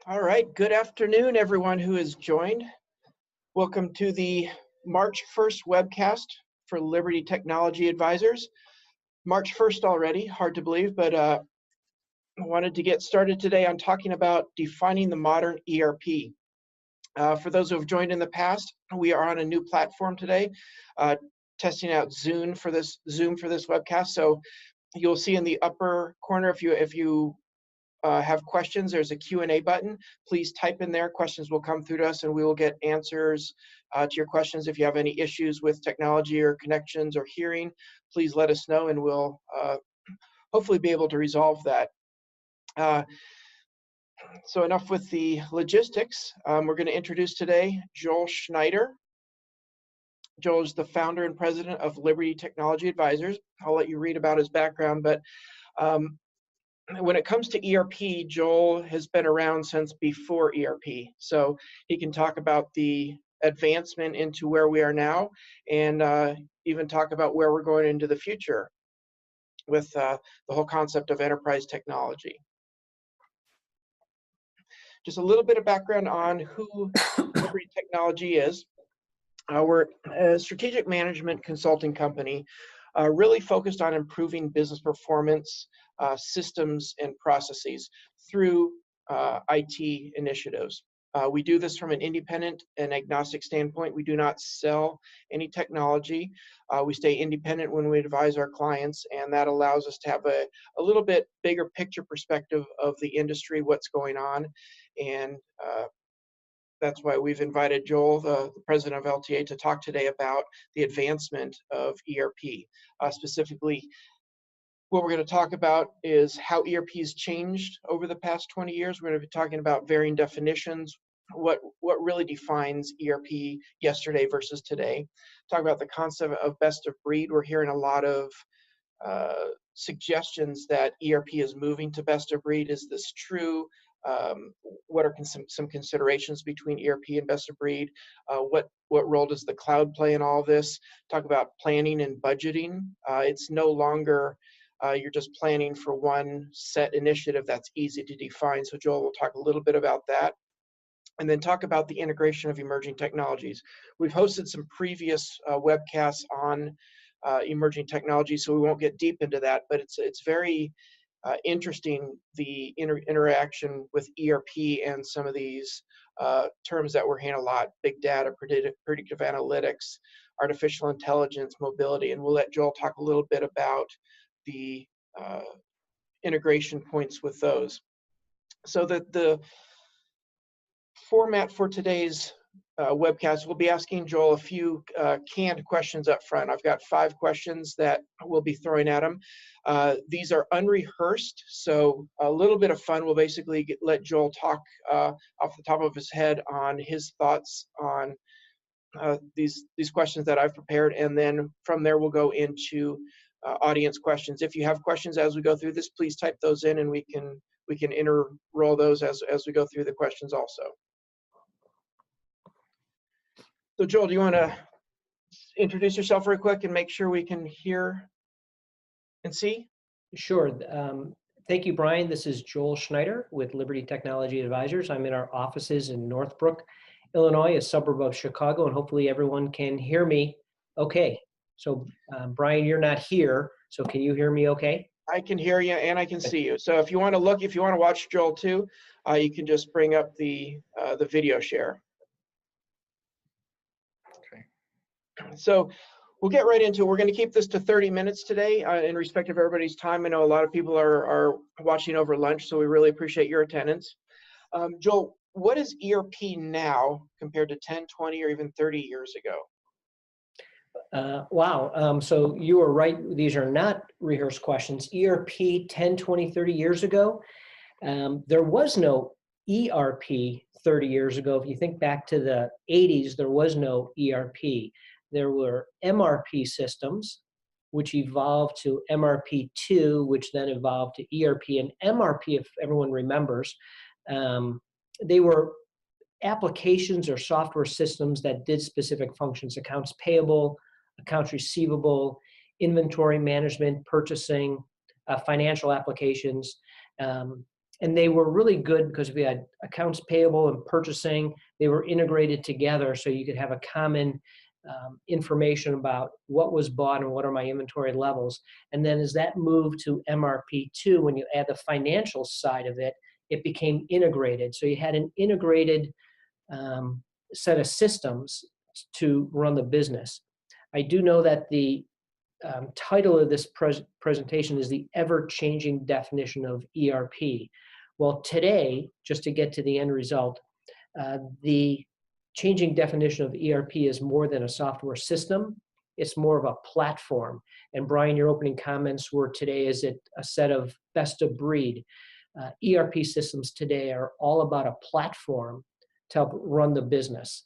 All right, good afternoon, everyone who has joined. Welcome to the March 1st webcast for Liberty Technology Advisors. March 1st already, hard to believe, but I wanted to get started today on talking about defining the modern ERP. For those who have joined in the past, we are on a new platform today, testing out Zoom for this webcast. So you'll see in the upper corner, if you have questions, there's a Q&A button. Please type in there. Questions will come through to us and we will get answers to your questions. If you have any issues with technology or connections or hearing, please let us know and we'll hopefully be able to resolve that. So enough with the logistics. We're going to introduce today Joel SCHNEIDER. Joel is the founder and president of Liberty Technology Advisors. I'll let you read about his background, but when it comes to ERP, Joel has been around since before ERP. So he can talk about the advancement into where we are now and even talk about where we're going into the future with the whole concept of enterprise technology. Just a little bit of background on who Liberty Technology is. We're a strategic management consulting company really focused on improving business performance, systems, and processes through IT initiatives. We do this from an independent and agnostic standpoint. We do not sell any technology. We stay independent when we advise our clients, and that allows us to have a little bit bigger picture perspective of the industry, what's going on, and that's why we've invited Joel, the president of LTA, to talk today about the advancement of ERP. Specifically, what we're going to talk about is how ERP has changed over the past 20 years. We're going to be talking about varying definitions, what really defines ERP yesterday versus today. Talk about the concept of best of breed. We're hearing a lot of suggestions that ERP is moving to best of breed. Is this true? What are some considerations between ERP and best of breed? What role does the cloud play in all of this? Talk about planning and budgeting. It's no longer you're just planning for one set initiative that's easy to define. So Joel will talk a little bit about that. And then talk about the integration of emerging technologies. We've hosted some previous webcasts on emerging technologies, so we won't get deep into that, but it's very interesting, the interaction with ERP and some of these terms that we're hearing a lot: big data, predictive analytics, artificial intelligence, mobility, and we'll let Joel talk a little bit about the integration points with those. So the format for today's webcast, we'll be asking Joel a few canned questions up front. I've got 5 questions that we'll be throwing at him. These are unrehearsed, so a little bit of fun. We'll basically let Joel talk off the top of his head on his thoughts on these questions that I've prepared, and then from there we'll go into audience questions. If you have questions as we go through this, please type those in, and we can interroll those as we go through the questions also. So Joel, do you want to introduce yourself real quick and make sure we can hear and see? Sure. Thank you, Brian. This is Joel SCHNEIDER with Liberty Technology Advisors. I'm in our offices in Northbrook, Illinois, a suburb of Chicago, and hopefully everyone can hear me okay. So Brian, you're not here, so can you hear me okay? I can hear you and I can see you. So if you want to watch Joel too, you can just bring up the video share. So we'll get right into it. We're going to keep this to 30 minutes today in respect of everybody's time. I know a lot of people are watching over lunch, so we really appreciate your attendance. Joel, what is ERP now compared to 10, 20, or even 30 years ago? Wow. So you are right. These are not rehearsed questions. ERP 10, 20, 30 years ago, there was no ERP 30 years ago. If you think back to the 80s, there was no ERP. There were MRP systems, which evolved to MRP2, which then evolved to ERP. And MRP, if everyone remembers, they were applications or software systems that did specific functions: accounts payable, accounts receivable, inventory management, purchasing, financial applications. And they were really good because we had accounts payable and purchasing. They were integrated together so you could have a common information about what was bought and what are my inventory levels. And then as that moved to MRP2, when you add the financial side of it, it became integrated. So you had an integrated set of systems to run the business. I do know that the title of this presentation is the ever-changing definition of ERP. Well, today, just to get to the end result, the changing definition of ERP is more than a software system. It's more of a platform. And Brian, your opening comments were today, is it a set of best of breed? ERP systems today are all about a platform to help run the business.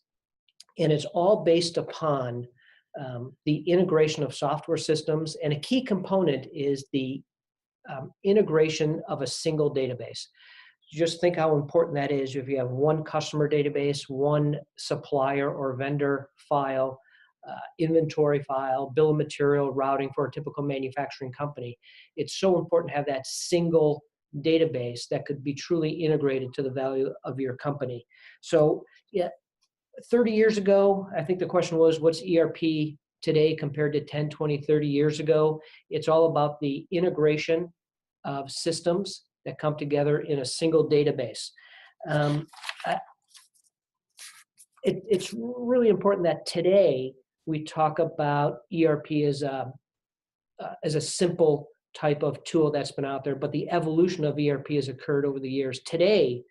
And it's all based upon the integration of software systems. And a key component is the integration of a single database. Just think how important that is if you have one customer database, one supplier or vendor file, inventory file, bill of material, routing for a typical manufacturing company. It's so important to have that single database that could be truly integrated to the value of your company. So yeah, 30 years ago, I think the question was, what's ERP today compared to 10, 20, 30 years ago? It's all about the integration of systems that come together in a single database. It's really important that today we talk about ERP as a simple type of tool that's been out there, but the evolution of ERP has occurred over the years. Today,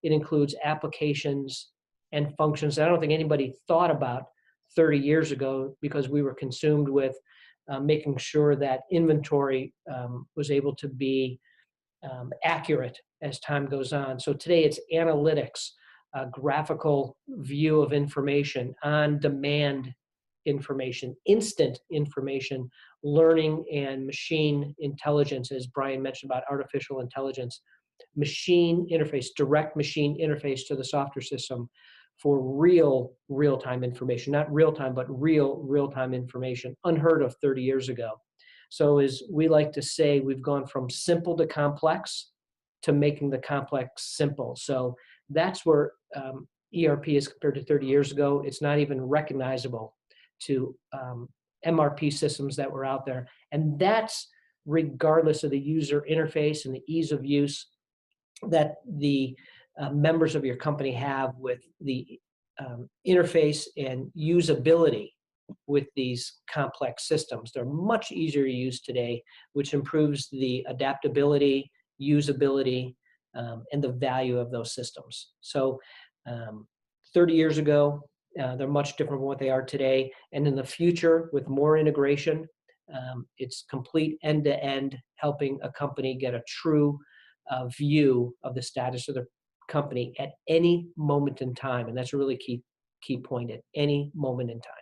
it includes applications and functions that I don't think anybody thought about 30 years ago, because we were consumed with making sure that inventory was able to be accurate as time goes on. So today it's analytics, graphical view of information, on-demand information, instant information, learning and machine intelligence, as Brian mentioned about artificial intelligence, machine interface, direct machine interface to the software system for real-time information, not real-time, but real-time information, unheard of 30 years ago. So as we like to say, we've gone from simple to complex to making the complex simple. So that's where ERP is compared to 30 years ago. It's not even recognizable to MRP systems that were out there. And that's regardless of the user interface and the ease of use that the members of your company have with the interface and usability with these complex systems. They're much easier to use today, which improves the adaptability, usability, and the value of those systems. So 30 years ago, they're much different from what they are today. And in the future, with more integration, it's complete end-to-end, helping a company get a true view of the status of their company at any moment in time. And that's a really key point, at any moment in time.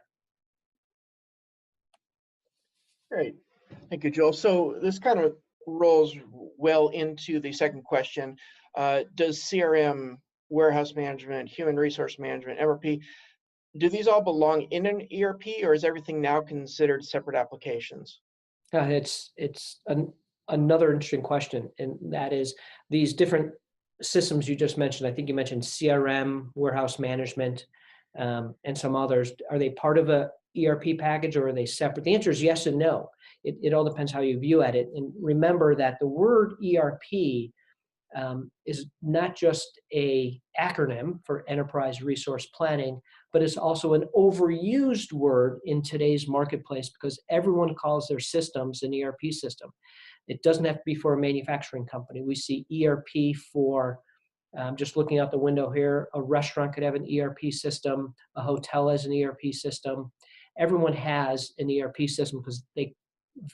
Great. Thank you, Joel. So this kind of rolls well into the second question. Does CRM, warehouse management, human resource management, MRP, do these all belong in an ERP, or is everything now considered separate applications? It's another interesting question, and that is these different systems you just mentioned. I think you mentioned CRM, warehouse management, and some others. Are they part of a ERP package, or are they separate? The answer is yes and no. It all depends how you view at it. And remember that the word ERP is not just an acronym for enterprise resource planning, but it's also an overused word in today's marketplace because everyone calls their systems an ERP system. It doesn't have to be for a manufacturing company. We see ERP for, just looking out the window here, a restaurant could have an ERP system, a hotel has an ERP system. Everyone has an ERP system because they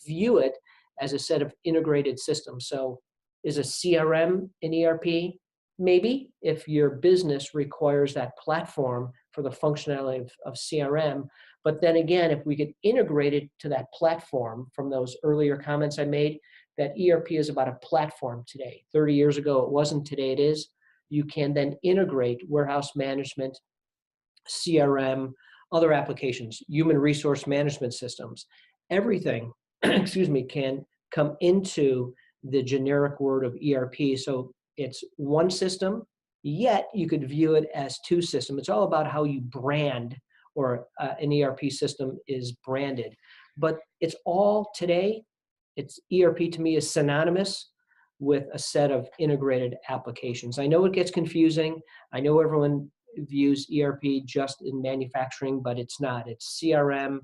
view it as a set of integrated systems. So is a CRM an ERP? Maybe, if your business requires that platform for the functionality of CRM. But then again, if we could integrate it to that platform from those earlier comments I made, that ERP is about a platform today. 30 years ago, it wasn't. Today it is. You can then integrate warehouse management, CRM, other applications, human resource management systems. Everything, excuse me, can come into the generic word of ERP. So it's one system, yet you could view it as two systems. It's all about how you brand, or an ERP system is branded. But it's all today, it's ERP to me is synonymous with a set of integrated applications. I know it gets confusing. I know everyone views ERP just in manufacturing, but it's not. It's CRM,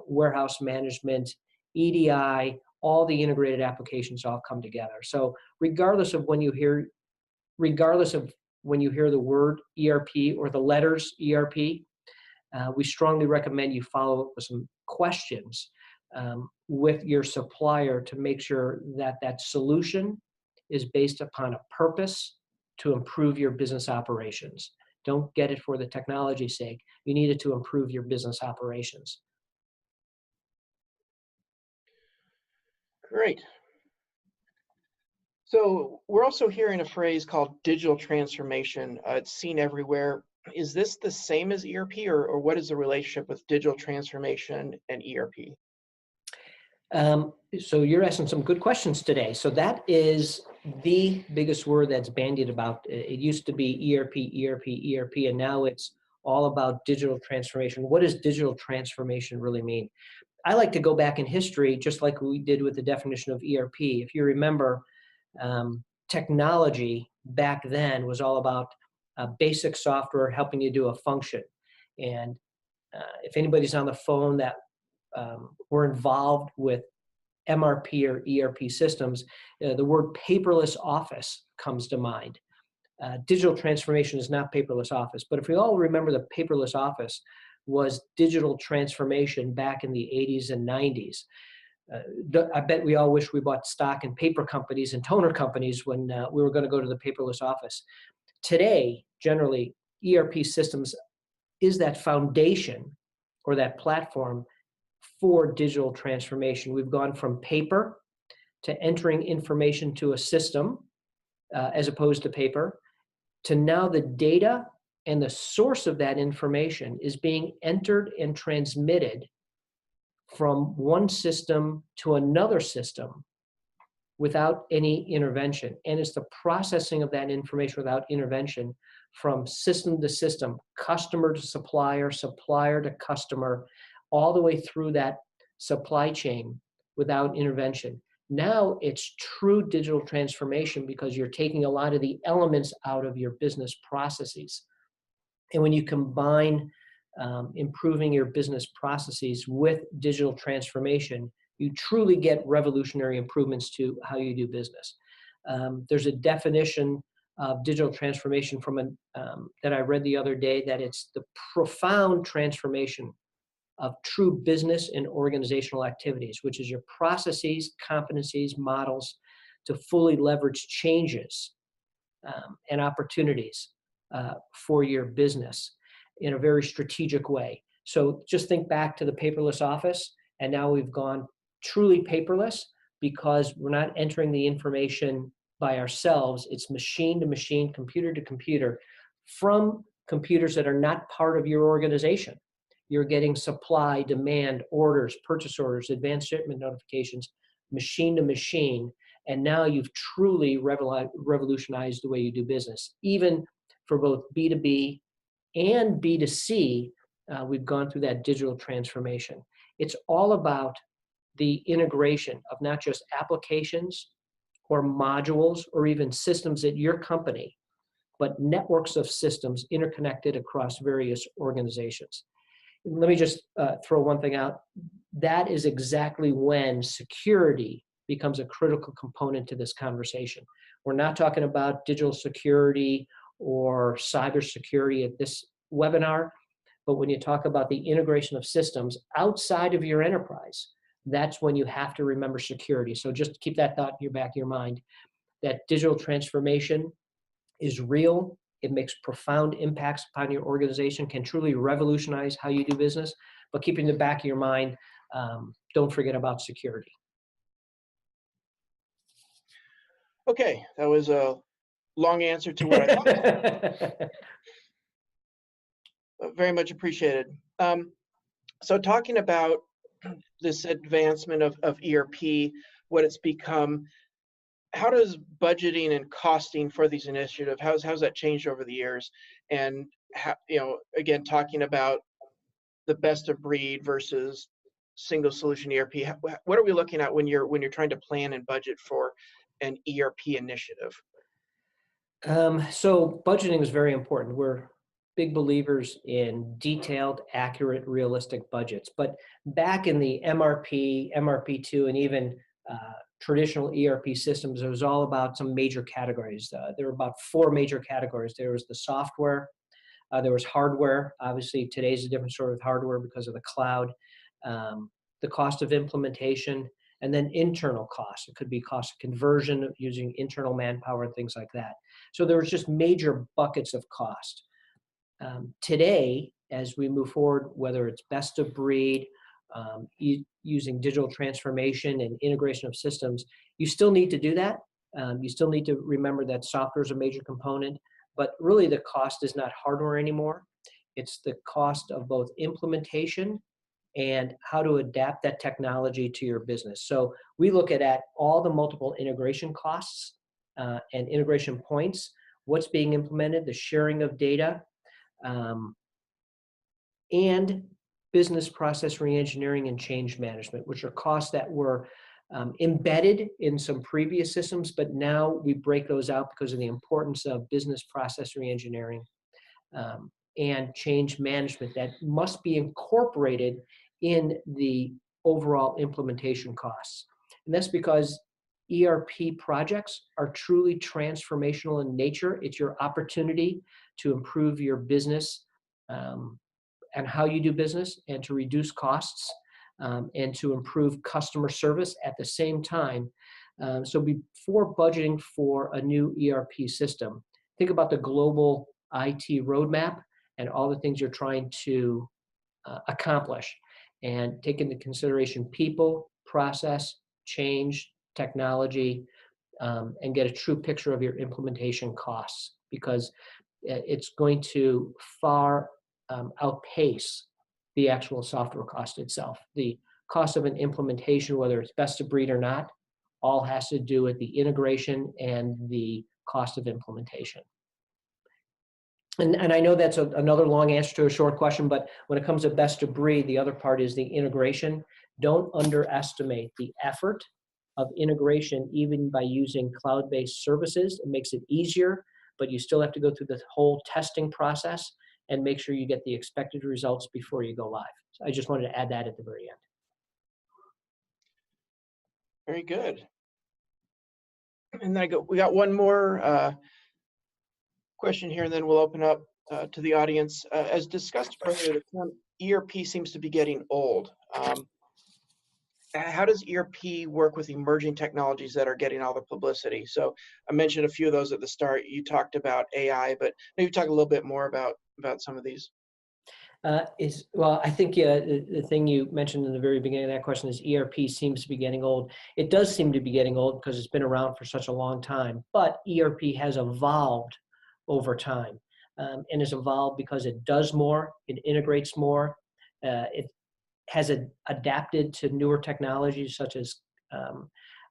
warehouse management, EDI, all the integrated applications all come together. So regardless of when you hear the word ERP or the letters ERP, we strongly recommend you follow up with some questions with your supplier to make sure that that solution is based upon a purpose to improve your business operations. Don't get it for the technology's sake. You need it to improve your business operations. Great. So we're also hearing a phrase called digital transformation. It's seen everywhere. Is this the same as ERP, or what is the relationship with digital transformation and ERP? So you're asking some good questions today. So that is the biggest word that's bandied about. It used to be ERP, and now it's all about digital transformation. What does digital transformation really mean? I like to go back in history, just like we did with the definition of ERP. If you remember, technology back then was all about basic software helping you do a function. And if anybody's on the phone that were involved with MRP or ERP systems, the word paperless office comes to mind. Digital transformation is not paperless office, but if we all remember, the paperless office was digital transformation back in the 80s and 90s. I bet we all wish we bought stock in paper companies and toner companies when we were going to go to the paperless office. Today, generally, ERP systems is that foundation or that platform for digital transformation. We've gone from paper to entering information to a system as opposed to paper, to now the data and the source of that information is being entered and transmitted from one system to another system without any intervention. And it's the processing of that information without intervention from system to system, customer to supplier, supplier to customer, all the way through that supply chain without intervention. Now it's true digital transformation because you're taking a lot of the elements out of your business processes. And when you combine improving your business processes with digital transformation, you truly get revolutionary improvements to how you do business. There's a definition of digital transformation from that I read the other day, that it's the profound transformation of true business and organizational activities, which is your processes, competencies, models to fully leverage changes and opportunities for your business in a very strategic way. So just think back to the paperless office, and now we've gone truly paperless because we're not entering the information by ourselves. It's machine to machine, computer to computer, from computers that are not part of your organization. You're getting supply, demand, orders, purchase orders, advanced shipment notifications, machine to machine. And now you've truly revolutionized the way you do business. Even for both B2B and B2C, we've gone through that digital transformation. It's all about the integration of not just applications or modules or even systems at your company, but networks of systems interconnected across various organizations. Let me just throw one thing out. That is exactly when security becomes a critical component to this conversation. We're not talking about digital security or cybersecurity at this webinar, but when you talk about the integration of systems outside of your enterprise, that's when you have to remember security. So just keep that thought in your back of your mind, that digital transformation is real. It makes profound impacts upon your organization, can truly revolutionize how you do business, but keep in the back of your mind, don't forget about security. Okay, that was a long answer to what I thought. Very much appreciated. So talking about this advancement of ERP, what it's become, how does budgeting and costing for these initiatives, how's that changed over the years? And how, again, talking about the best of breed versus single solution ERP, what are we looking at when you're trying to plan and budget for an ERP initiative? So budgeting is very important. We're big believers in detailed, accurate, realistic budgets. But back in the MRP, MRP2, and even traditional ERP systems, it was all about some major categories. There were about 4 major categories. There was the software, there was hardware. Obviously, today's a different story with hardware because of the cloud. The cost of implementation, and then internal costs. It could be cost of conversion using internal manpower and things like that. So there was just major buckets of cost. Today, as we move forward, whether it's best of breed, using digital transformation and integration of systems, you still need to do that. You still need to remember that software is a major component, but really the cost is not hardware anymore. It's the cost of both implementation and how to adapt that technology to your business. So we look at all the multiple integration costs and integration points, what's being implemented, the sharing of data, and business process reengineering and change management, which are costs that were embedded in some previous systems, but now we break those out because of the importance of business process reengineering and change management that must be incorporated in the overall implementation costs. And that's because ERP projects are truly transformational in nature. It's your opportunity to improve your business and how you do business, and to reduce costs and to improve customer service at the same time. So before budgeting for a new ERP system, think about the global IT roadmap and all the things you're trying to accomplish, and take into consideration people, process, change, technology, and get a true picture of your implementation costs, because it's going to far outpace the actual software cost itself. The cost of an implementation, whether it's best of breed or not, all has to do with the integration and the cost of implementation. And I know that's another long answer to a short question, but when it comes to best of breed, the other part is the integration. Don't underestimate the effort of integration, even by using cloud-based services. It makes it easier, but you still have to go through the whole testing process and make sure you get the expected results before you go live. So I just wanted to add that at the very end. Very good. And then we got one more question here, and then we'll open up to the audience. As discussed earlier, the term ERP seems to be getting old. How does ERP work with emerging technologies that are getting all the publicity? So I mentioned a few of those at the start. You talked about AI, but maybe talk a little bit more about some of these. Well, I think the thing you mentioned in the very beginning of that question is ERP seems to be getting old. It does seem to be getting old because it's been around for such a long time, but ERP has evolved over time, and has evolved because it does more, it integrates more, it has adapted to newer technologies such as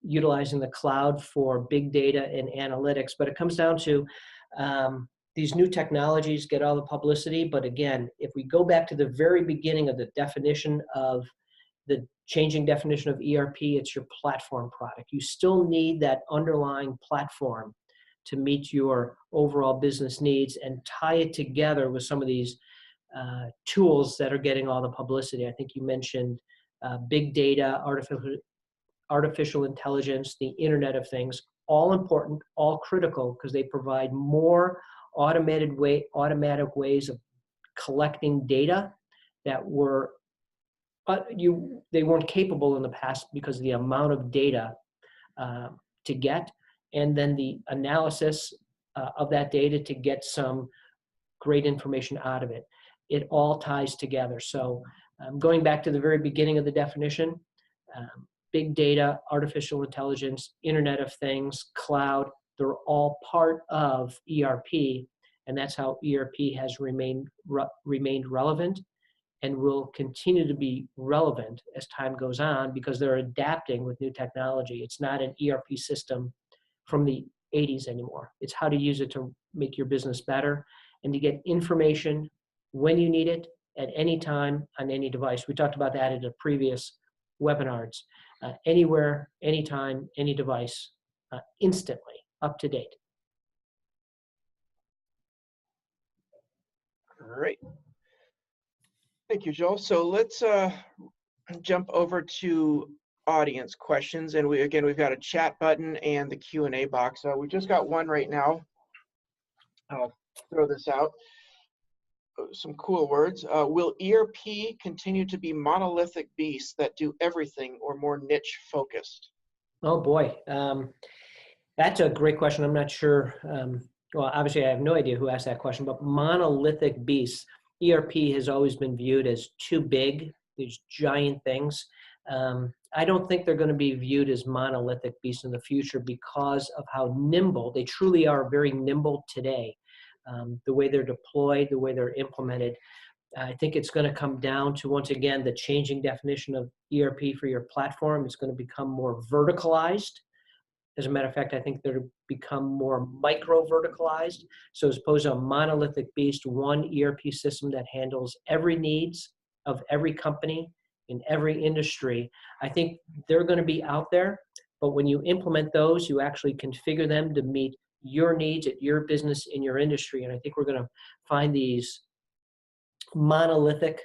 utilizing the cloud for big data and analytics. But it comes down to these new technologies get all the publicity. But again, if we go back to the very beginning of the definition of the changing definition of ERP, it's your platform product. You still need that underlying platform to meet your overall business needs and tie it together with some of these tools that are getting all the publicity. I think you mentioned big data, artificial intelligence, the Internet of Things, all important, all critical, because they provide more automatic ways of collecting data that they weren't capable in the past because of the amount of data to get, and then the analysis of that data to get some great information out of it. It all ties together. So going back to the very beginning of the definition, big data, artificial intelligence, Internet of Things, cloud, they're all part of ERP, and that's how ERP has remained relevant and will continue to be relevant as time goes on, because they're adapting with new technology. It's not an ERP system from the 80s anymore. It's how to use it to make your business better and to get information when you need it at any time on any device. We talked about that at a previous webinars. Anywhere, anytime, any device, instantly, up to date. Great. Thank you, Joel. So let's jump over to audience questions. And we've got a chat button and the Q&A box. We just got one right now. I'll throw this out. Some cool words. Will ERP continue to be monolithic beasts that do everything or more niche focused? Oh boy, that's a great question. I'm not sure. Well, obviously I have no idea who asked that question, but monolithic beasts. ERP has always been viewed as too big, these giant things. I don't think they're going to be viewed as monolithic beasts in the future because of how nimble, they truly are very nimble today. The way they're deployed, the way they're implemented. I think it's going to come down to, once again, the changing definition of ERP for your platform. It's going to become more verticalized. As a matter of fact, I think they're become more micro-verticalized. So as opposed to a monolithic beast, one ERP system that handles every needs of every company in every industry, I think they're going to be out there. But when you implement those, you actually configure them to meet your needs at your business in your industry. And I think we're going to find these monolithic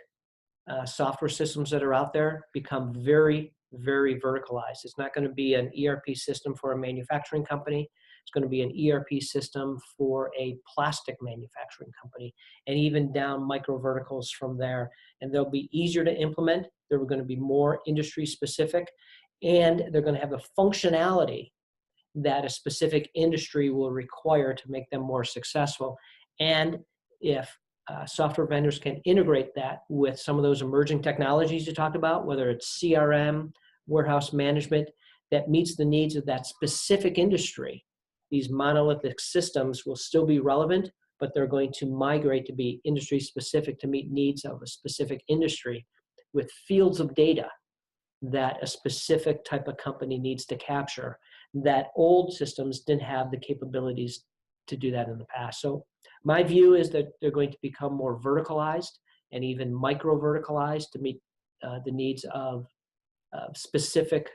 software systems that are out there become very, very verticalized. It's not going to be an ERP system for a manufacturing company. It's going to be an ERP system for a plastic manufacturing company, and even down micro verticals from there. And they'll be easier to implement. They're going to be more industry specific, and they're going to have the functionality that a specific industry will require to make them more successful. And if software vendors can integrate that with some of those emerging technologies you talked about, whether it's CRM, warehouse management, that meets the needs of that specific industry, these monolithic systems will still be relevant, but they're going to migrate to be industry specific to meet needs of a specific industry with fields of data that a specific type of company needs to capture, that old systems didn't have the capabilities to do that in the past. So my view is that they're going to become more verticalized and even micro-verticalized to meet the needs of specific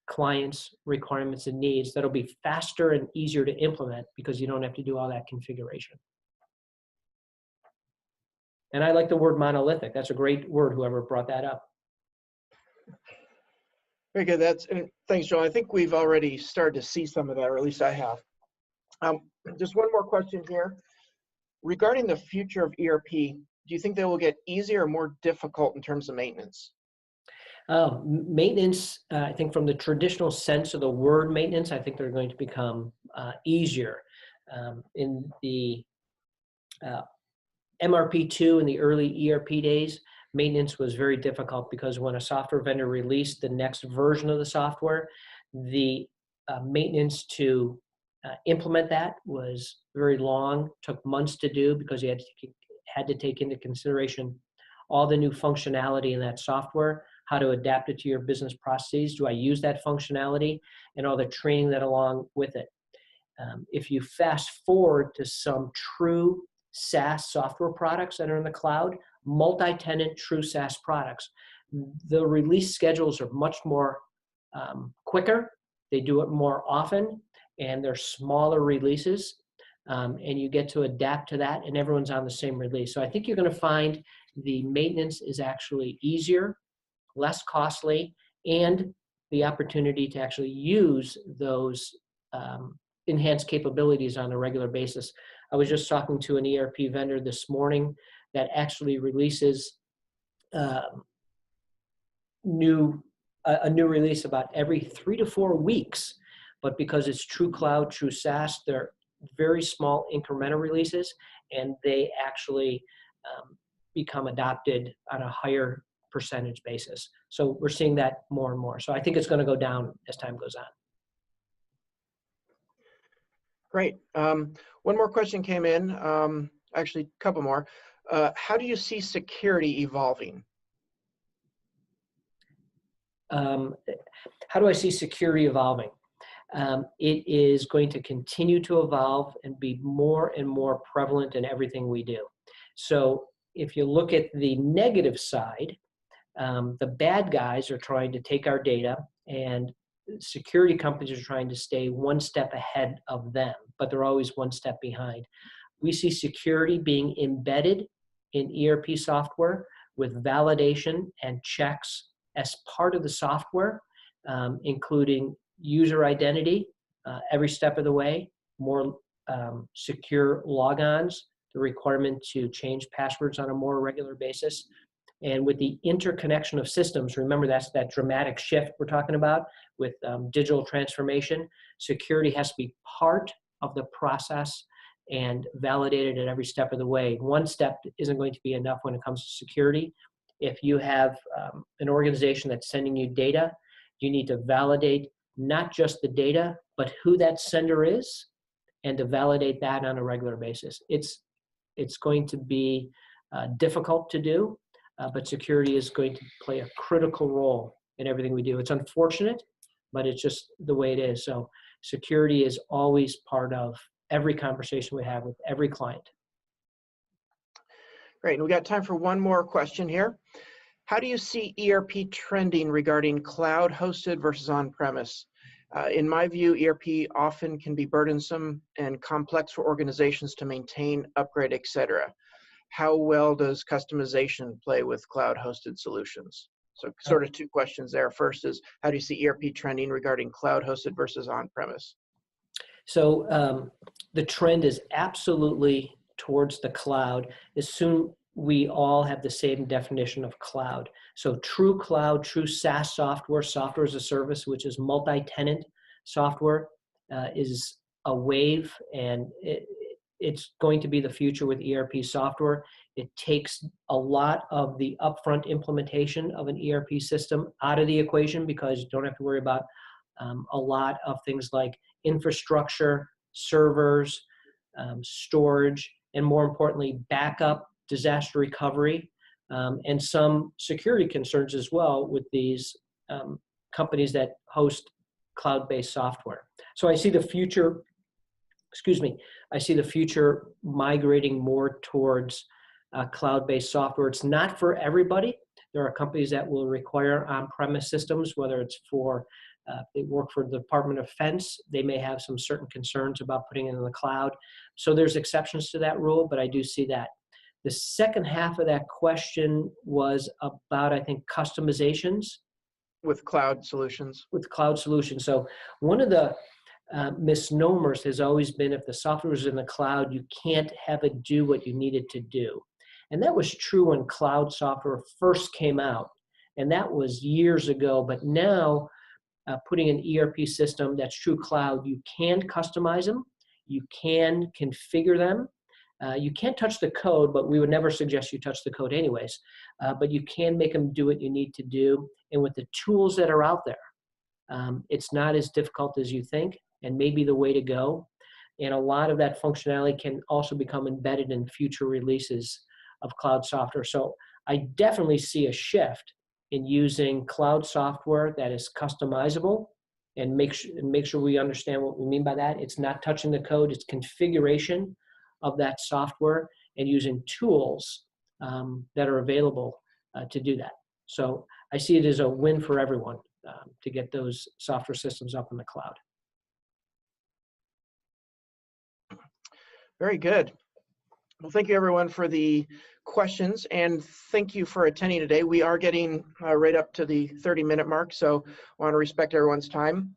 clients' requirements and needs. That'll be faster and easier to implement because you don't have to do all that configuration. And I like the word monolithic. That's a great word, whoever brought that up. Very good. Thanks, Joel. I think we've already started to see some of that, or at least I have. Just one more question here. Regarding the future of ERP, do you think they will get easier or more difficult in terms of maintenance? Maintenance, I think from the traditional sense of the word maintenance, I think they're going to become easier. In the MRP2 in the early ERP days, maintenance was very difficult because when a software vendor released the next version of the software, the maintenance to implement that was very long, took months to do because you had to take into consideration all the new functionality in that software, how to adapt it to your business processes. Do I use that functionality, and all the training that along with it. If you fast forward to some true SaaS software products that are in the cloud, multi-tenant true SaaS products, the release schedules are much more quicker. They do it more often, and they're smaller releases, and you get to adapt to that, and everyone's on the same release. So I think you're going to find the maintenance is actually easier, less costly, and the opportunity to actually use those enhanced capabilities on a regular basis. I was just talking to an ERP vendor this morning that actually releases a new release about every 3 to 4 weeks. But because it's true cloud, true SaaS, they're very small incremental releases, and they actually become adopted on a higher percentage basis. So we're seeing that more and more. So I think it's going to go down as time goes on. Great. One more question came in, actually a couple more. How do you see security evolving? How do I see security evolving? it is going to continue to evolve and be more and more prevalent in everything we do. So if you look at the negative side, the bad guys are trying to take our data, and security companies are trying to stay one step ahead of them, but they're always one step behind. We see security being embedded in ERP software with validation and checks as part of the software, including user identity every step of the way, more secure logons, the requirement to change passwords on a more regular basis. And with the interconnection of systems, remember that's that dramatic shift we're talking about with digital transformation. Security has to be part of the process and validated at every step of the way. One step isn't going to be enough when it comes to security. If you have an organization that's sending you data, you need to validate not just the data, but who that sender is, and to validate that on a regular basis. It's going to be difficult to do, but security is going to play a critical role in everything we do. It's unfortunate, but it's just the way it is. So security is always part of every conversation we have with every client. Great, and we got time for one more question here. How do you see ERP trending regarding cloud hosted versus on-premise? In my view, ERP often can be burdensome and complex for organizations to maintain, upgrade, etc. How well does customization play with cloud hosted solutions? So sort of two questions there. First is, how do you see ERP trending regarding cloud hosted versus on-premise? So the trend is absolutely towards the cloud. As soon we all have the same definition of cloud. So true cloud, true SaaS software, software as a service, which is multi-tenant software, is a wave, and it's going to be the future with ERP software. It takes a lot of the upfront implementation of an ERP system out of the equation, because you don't have to worry about a lot of things like infrastructure, servers, storage, and more importantly, backup, disaster recovery, and some security concerns as well with these companies that host cloud-based software. So I see the future, I see the future migrating more towards cloud-based software. It's not for everybody. There are companies that will require on-premise systems, whether it's for, they work for the Department of Defense. They may have some certain concerns about putting it in the cloud. So there's exceptions to that rule, but I do see that. The second half of that question was about, I think, customizations. With cloud solutions. With cloud solutions. So one of the misnomers has always been, if the software is in the cloud, you can't have it do what you need it to do. And that was true when cloud software first came out. And that was years ago. But now, putting an ERP system that's true cloud, you can customize them. You can configure them. You can't touch the code, but we would never suggest you touch the code anyways. But you can make them do what you need to do. And with the tools that are out there, it's not as difficult as you think, and maybe the way to go. And a lot of that functionality can also become embedded in future releases of cloud software. So I definitely see a shift in using cloud software that is customizable, and make sure we understand what we mean by that. It's not touching the code, it's configuration of that software and using tools that are available to do that. So I see it as a win for everyone to get those software systems up in the cloud. Very good. Well, thank you everyone for the questions, and thank you for attending today. We are getting right up to the 30-minute mark, so I want to respect everyone's time.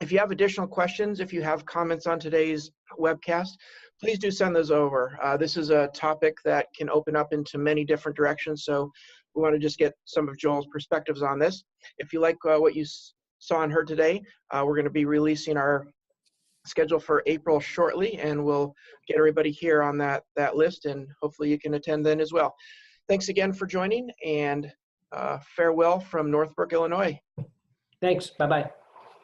If you have additional questions, if you have comments on today's webcast, please do send those over. This is a topic that can open up into many different directions, so we want to just get some of Joel's perspectives on this. If you like what you saw and heard today, we're going to be releasing our schedule for April shortly, and we'll get everybody here on that list, and hopefully you can attend then as well. Thanks again for joining, and farewell from Northbrook, Illinois. Thanks. Bye-bye.